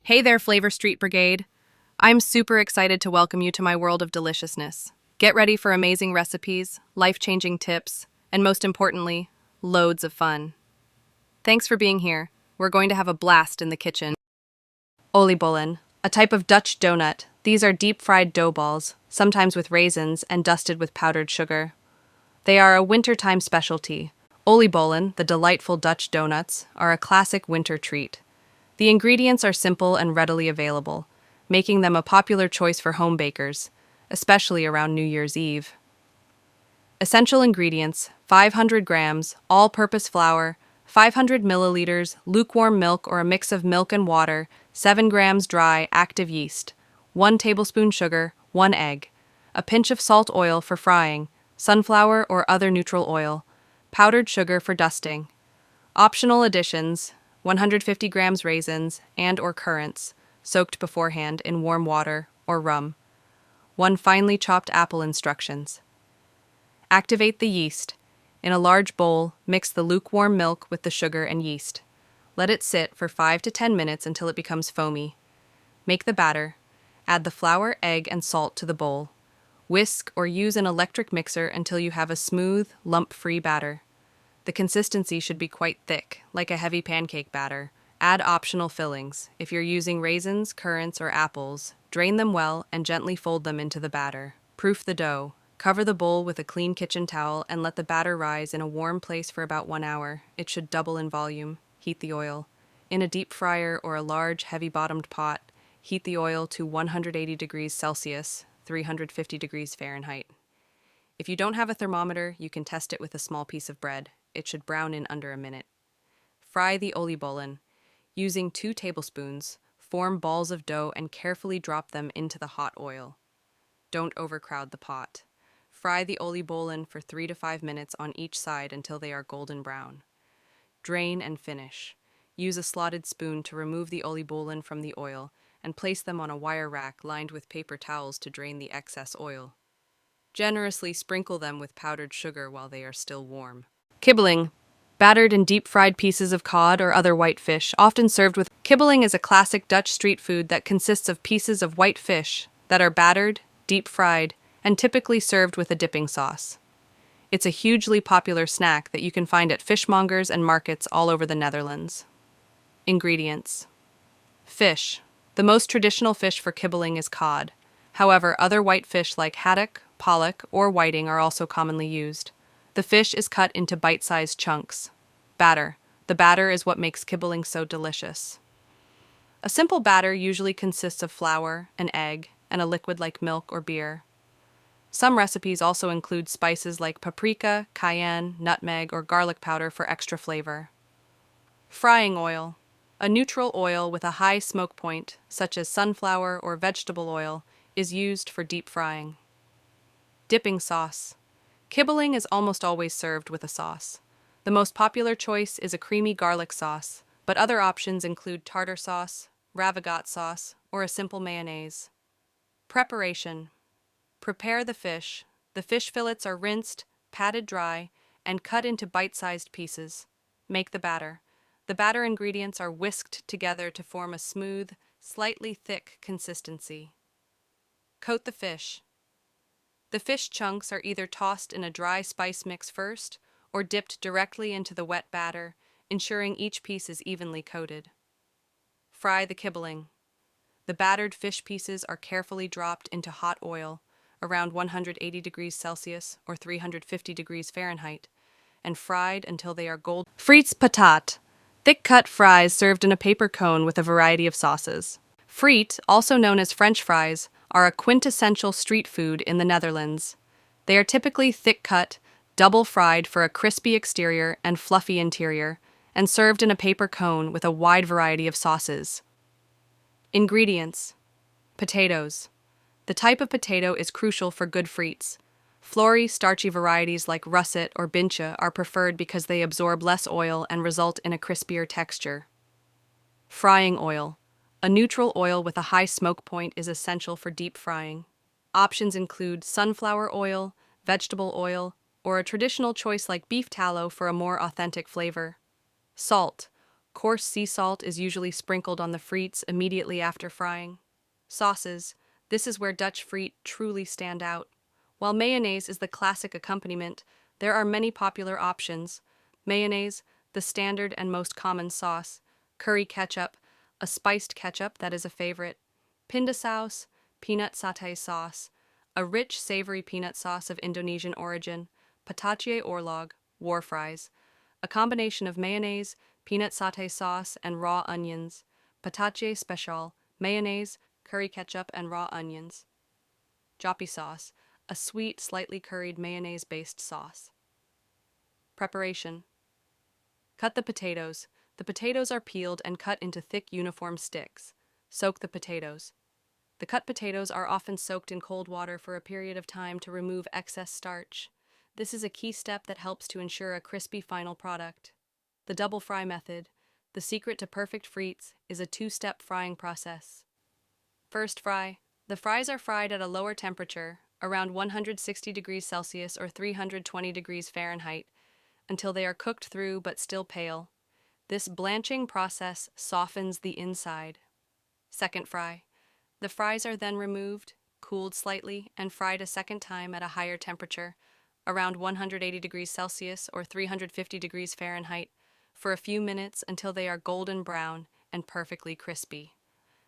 Hey there, Flavor Street Brigade. I'm super excited to welcome you to my world of deliciousness. Get ready for amazing recipes, life-changing tips, and most importantly, loads of fun. Thanks for being here. We're going to have a blast in the kitchen. Oliebollen, a type of Dutch donut. These are deep-fried dough balls, sometimes with raisins and dusted with powdered sugar. They are a wintertime specialty. Oliebollen, the delightful Dutch donuts, are a classic winter treat. The ingredients are simple and readily available, making them a popular choice for home bakers, especially around New Year's Eve. Essential ingredients: 500 grams, all-purpose flour, 500 milliliters, lukewarm milk or a mix of milk and water, 7 grams dry, active yeast, 1 tablespoon sugar, 1 egg, a pinch of salt oil for frying, sunflower or other neutral oil, powdered sugar for dusting. Optional additions: 150 grams raisins and/or currants, soaked beforehand in warm water or rum. 1 finely chopped apple. Instructions. Activate the yeast. In a large bowl, mix the lukewarm milk with the sugar and yeast. Let it sit for 5 to 10 minutes until it becomes foamy. Make the batter. Add the flour, egg, and salt to the bowl. Whisk or use an electric mixer until you have a smooth, lump-free batter. The consistency should be quite thick, like a heavy pancake batter. Add optional fillings. If you're using raisins, currants, or apples, drain them well and gently fold them into the batter. Proof the dough. Cover the bowl with a clean kitchen towel and let the batter rise in a warm place for about 1 hour. It should double in volume. Heat the oil. In a deep fryer or a large, heavy-bottomed pot, heat the oil to 180 degrees Celsius, 350 degrees Fahrenheit. If you don't have a thermometer, you can test it with a small piece of bread. It should brown in under a minute. Fry the oliebollen. Using 2 tablespoons, form balls of dough and carefully drop them into the hot oil. Don't overcrowd the pot. Fry the oliebollen for 3 to 5 minutes on each side until they are golden brown. Drain and finish. Use a slotted spoon to remove the oliebollen from the oil and place them on a wire rack lined with paper towels to drain the excess oil. Generously sprinkle them with powdered sugar while they are still warm. Kibbeling. Battered and deep-fried pieces of cod or other white fish, often served with... Kibbeling is a classic Dutch street food that consists of pieces of white fish that are battered, deep-fried, and typically served with a dipping sauce. It's a hugely popular snack that you can find at fishmongers and markets all over the Netherlands. Ingredients. Fish. The most traditional fish for kibbeling is cod. However, other white fish like haddock, pollock, or whiting are also commonly used. The fish is cut into bite-sized chunks. Batter. The batter is what makes kibbeling so delicious. A simple batter usually consists of flour, an egg, and a liquid like milk or beer. Some recipes also include spices like paprika, cayenne, nutmeg, or garlic powder for extra flavor. Frying oil. A neutral oil with a high smoke point, such as sunflower or vegetable oil, is used for deep frying. Dipping sauce. Kibbeling is almost always served with a sauce. The most popular choice is a creamy garlic sauce, but other options include tartar sauce, ravigotte sauce, or a simple mayonnaise. Preparation. Prepare the fish. The fish fillets are rinsed, patted dry, and cut into bite-sized pieces. Make the batter. The batter ingredients are whisked together to form a smooth, slightly thick consistency. Coat the fish. The fish chunks are either tossed in a dry spice mix first or dipped directly into the wet batter, ensuring each piece is evenly coated. Fry the kibbeling. The battered fish pieces are carefully dropped into hot oil, around 180 degrees Celsius or 350 degrees Fahrenheit, and fried until they are golden. Frites patat. Thick-cut fries served in a paper cone with a variety of sauces. Frites, also known as French fries, are a quintessential street food in the Netherlands. They are typically thick-cut, double-fried for a crispy exterior and fluffy interior, and served in a paper cone with a wide variety of sauces. Ingredients. Potatoes. The type of potato is crucial for good frites. Flory, starchy varieties like russet or bincha are preferred because they absorb less oil and result in a crispier texture. Frying oil. A neutral oil with a high smoke point is essential for deep frying. Options include sunflower oil, vegetable oil, or a traditional choice like beef tallow for a more authentic flavor. Salt. Coarse sea salt is usually sprinkled on the frites immediately after frying. Sauces. This is where Dutch frites truly stand out. While mayonnaise is the classic accompaniment, there are many popular options. Mayonnaise, the standard and most common sauce. Curry ketchup, a spiced ketchup that is a favorite. Pinda sauce, peanut satay sauce, a rich savory peanut sauce of Indonesian origin. Patatje oorlog, war fries, a combination of mayonnaise, peanut satay sauce, and raw onions. Patatje special, mayonnaise, curry ketchup, and raw onions. Joppy sauce, a sweet, slightly curried mayonnaise-based sauce. Preparation. Cut the potatoes. The potatoes are peeled and cut into thick, uniform sticks. Soak the potatoes. The cut potatoes are often soaked in cold water for a period of time to remove excess starch. This is a key step that helps to ensure a crispy final product. The double fry method. The secret to perfect frites is a two-step frying process. First fry. The fries are fried at a lower temperature, around 160 degrees Celsius or 320 degrees Fahrenheit, until they are cooked through but still pale. This blanching process softens the inside. Second fry. The fries are then removed, cooled slightly, and fried a second time at a higher temperature, around 180 degrees Celsius or 350 degrees Fahrenheit, for a few minutes until they are golden brown and perfectly crispy.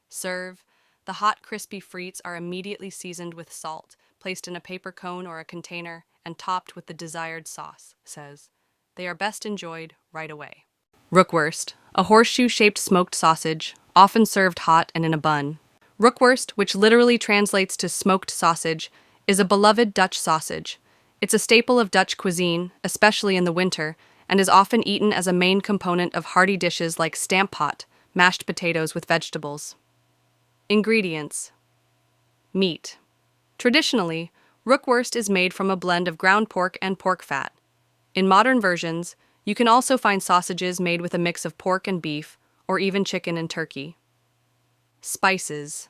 Serve. The hot, crispy frites are immediately seasoned with salt, placed in a paper cone or a container, and topped with the desired sauce, says. They are best enjoyed right away. Rookworst, a horseshoe-shaped smoked sausage, often served hot and in a bun. Rookworst, which literally translates to smoked sausage, is a beloved Dutch sausage. It's a staple of Dutch cuisine, especially in the winter, and is often eaten as a main component of hearty dishes like stamppot, mashed potatoes with vegetables. Ingredients. Meat. Traditionally, rookworst is made from a blend of ground pork and pork fat. In modern versions, you can also find sausages made with a mix of pork and beef, or even chicken and turkey. Spices.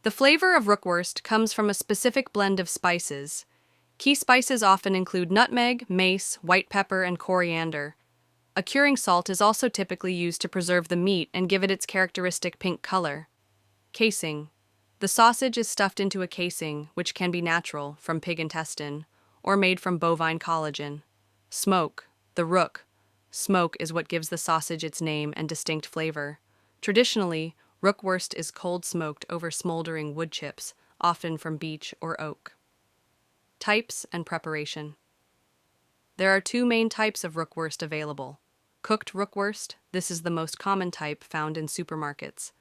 The flavor of rookworst comes from a specific blend of spices. Key spices often include nutmeg, mace, white pepper, and coriander. A curing salt is also typically used to preserve the meat and give it its characteristic pink color. Casing. The sausage is stuffed into a casing, which can be natural, from pig intestine, or made from bovine collagen. Smoke. The rook. Smoke is what gives the sausage its name and distinct flavor. Traditionally, rookworst is cold smoked over smoldering wood chips, often from beech or oak. Types and preparation. There are two main types of rookworst available. Cooked rookworst, this is the most common type found in supermarkets.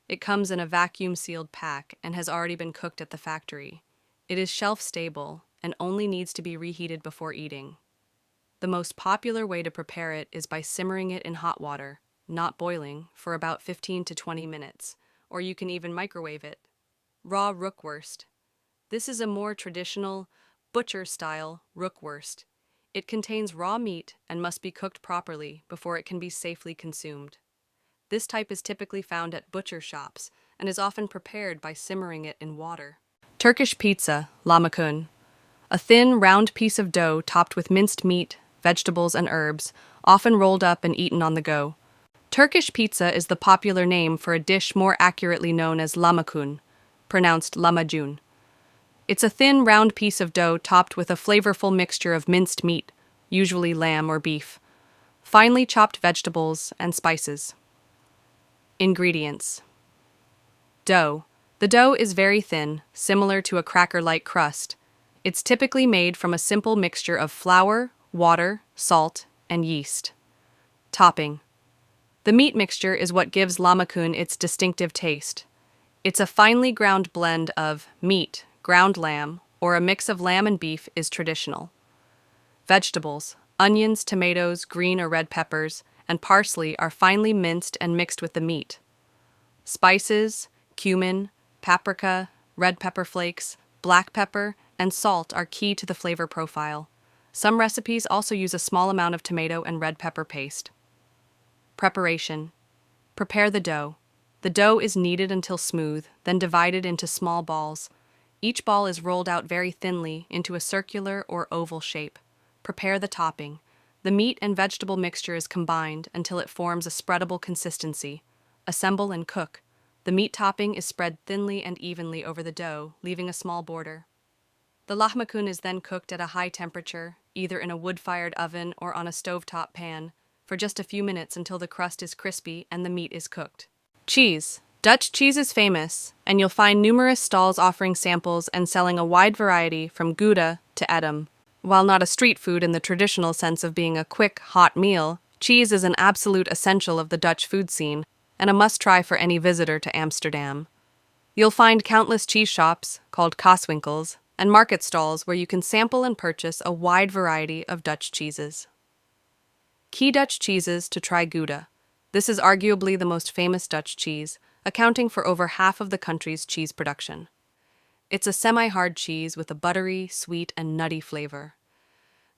It comes in a vacuum-sealed pack and has already been cooked at the factory. It is shelf-stable and only needs to be reheated before eating. The most popular way to prepare it is by simmering it in hot water, not boiling, for about 15 to 20 minutes, or you can even microwave it. Raw rookworst. This is a more traditional, butcher-style rookworst. It contains raw meat and must be cooked properly before it can be safely consumed. This type is typically found at butcher shops and is often prepared by simmering it in water. Turkish pizza, lahmacun. A thin, round piece of dough topped with minced meat, vegetables, and herbs, often rolled up and eaten on the go. Turkish pizza is the popular name for a dish more accurately known as lahmacun, pronounced lahmacun. It's a thin, round piece of dough topped with a flavorful mixture of minced meat, usually lamb or beef, finely chopped vegetables, and spices. Ingredients. Dough. The dough is very thin, similar to a cracker-like crust. It's typically made from a simple mixture of flour, water, salt, and yeast. Topping. The meat mixture is what gives lahmacun its distinctive taste. It's a finely ground blend of meat, ground lamb, or a mix of lamb and beef is traditional. Vegetables. Onions, tomatoes, green or red peppers, and parsley are finely minced and mixed with the meat. Spices, cumin, paprika, red pepper flakes, black pepper, and salt are key to the flavor profile. Some recipes also use a small amount of tomato and red pepper paste. Preparation. Prepare the dough. The dough is kneaded until smooth, then divided into small balls. Each ball is rolled out very thinly into a circular or oval shape. Prepare the topping. The meat and vegetable mixture is combined until it forms a spreadable consistency. Assemble and cook. The meat topping is spread thinly and evenly over the dough, leaving a small border. The lahmacun is then cooked at a high temperature, either in a wood-fired oven or on a stovetop pan, for just a few minutes until the crust is crispy and the meat is cooked. Cheese. Dutch cheese is famous, and you'll find numerous stalls offering samples and selling a wide variety from Gouda to Edam. While not a street food in the traditional sense of being a quick, hot meal, cheese is an absolute essential of the Dutch food scene and a must-try for any visitor to Amsterdam. You'll find countless cheese shops, called kaswinkels, and market stalls where you can sample and purchase a wide variety of Dutch cheeses. Key Dutch cheeses to try Gouda. This is arguably the most famous Dutch cheese, accounting for over half of the country's cheese production. It's a semi-hard cheese with a buttery, sweet, and nutty flavor.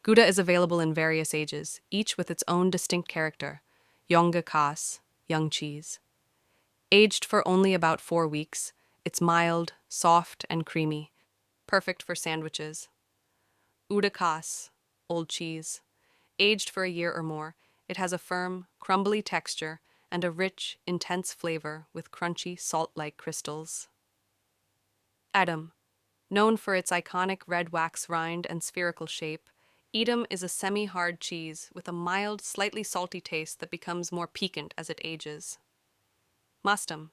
Gouda is available in various ages, each with its own distinct character. Jonge kaas, young cheese. Aged for only about 4 weeks, it's mild, soft, and creamy, perfect for sandwiches. Oude kaas, old cheese. Aged for a year or more, it has a firm, crumbly texture and a rich, intense flavor with crunchy, salt-like crystals. Edam. Known for its iconic red wax rind and spherical shape, Edam is a semi-hard cheese with a mild, slightly salty taste that becomes more piquant as it ages. Mastum.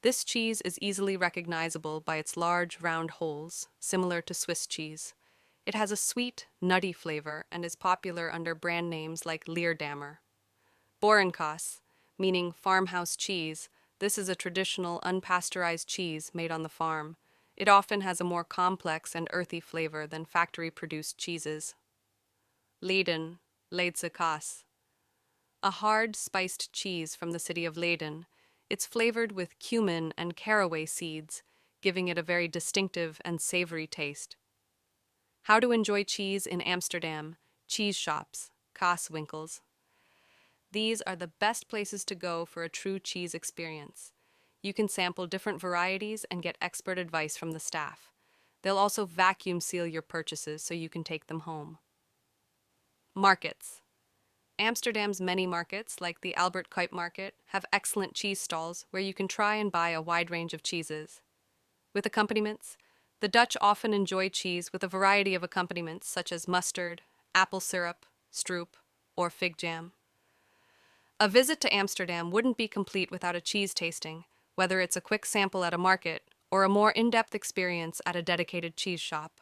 This cheese is easily recognizable by its large, round holes, similar to Swiss cheese. It has a sweet, nutty flavor and is popular under brand names like Leerdammer. Boerenkaas, meaning farmhouse cheese, this is a traditional unpasteurized cheese made on the farm. It often has a more complex and earthy flavor than factory-produced cheeses. Leiden, Leidse kaas. A hard, spiced cheese from the city of Leiden. It's flavored with cumin and caraway seeds, giving it a very distinctive and savory taste. How to enjoy cheese in Amsterdam. Cheese shops, kaswinkels. These are the best places to go for a true cheese experience. You can sample different varieties and get expert advice from the staff. They'll also vacuum seal your purchases so you can take them home. Markets. Amsterdam's many markets, like the Albert Kuip Market, have excellent cheese stalls where you can try and buy a wide range of cheeses. With accompaniments, the Dutch often enjoy cheese with a variety of accompaniments such as mustard, apple syrup, stroop, or fig jam. A visit to Amsterdam wouldn't be complete without a cheese tasting, whether it's a quick sample at a market or a more in-depth experience at a dedicated cheese shop.